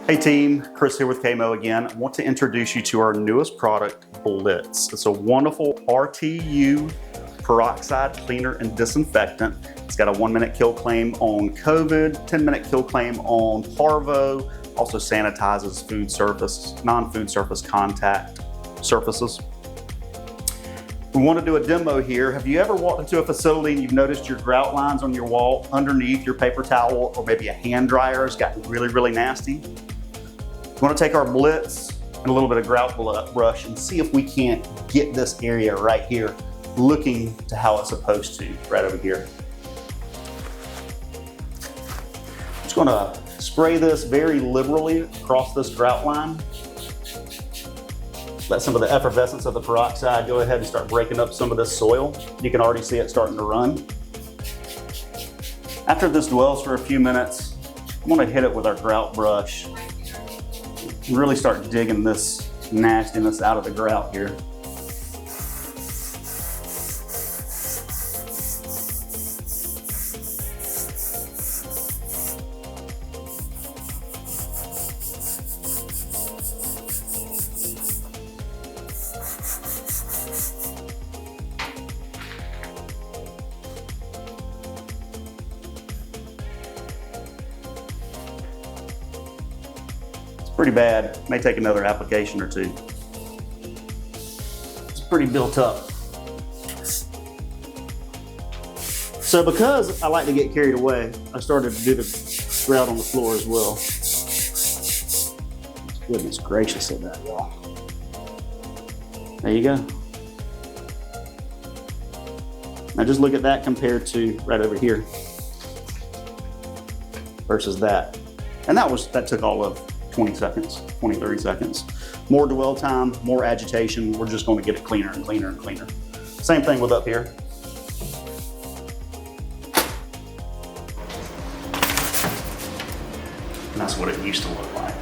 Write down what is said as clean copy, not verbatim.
Hey team, Chris here with KAMO again. I want to introduce you to our newest product, Blitz. It's a wonderful RTU peroxide cleaner and disinfectant. It's got a 1-minute kill claim on COVID, 10-minute kill claim on parvo, also sanitizes food surface, non-food surface contact surfaces. We want to do a demo here. Have you ever walked into a facility and you've noticed your grout lines on your wall underneath your paper towel, or maybe a hand dryer has gotten really, really nasty? We want to take our Blitz and a little bit of grout brush and see if we can't get this area right here looking to how it's supposed to, right over here. I'm just going to spray this very liberally across this grout line. Let some of the effervescence of the peroxide go ahead and start breaking up some of this soil. You can already see it starting to run. After this dwells for a few minutes, I'm going to hit it with our grout brush and really start digging this nastiness out of the grout here. Pretty bad, may take another application or two. It's pretty built up. So because I like to get carried away, I started to do the grout on the floor as well. Goodness gracious at that, y'all. There you go. Now just look at that compared to right over here versus that. And that took all of 20 seconds, 20, 30 seconds. More dwell time, more agitation. We're just going to get it cleaner and cleaner and cleaner. Same thing with up here. And that's what it used to look like.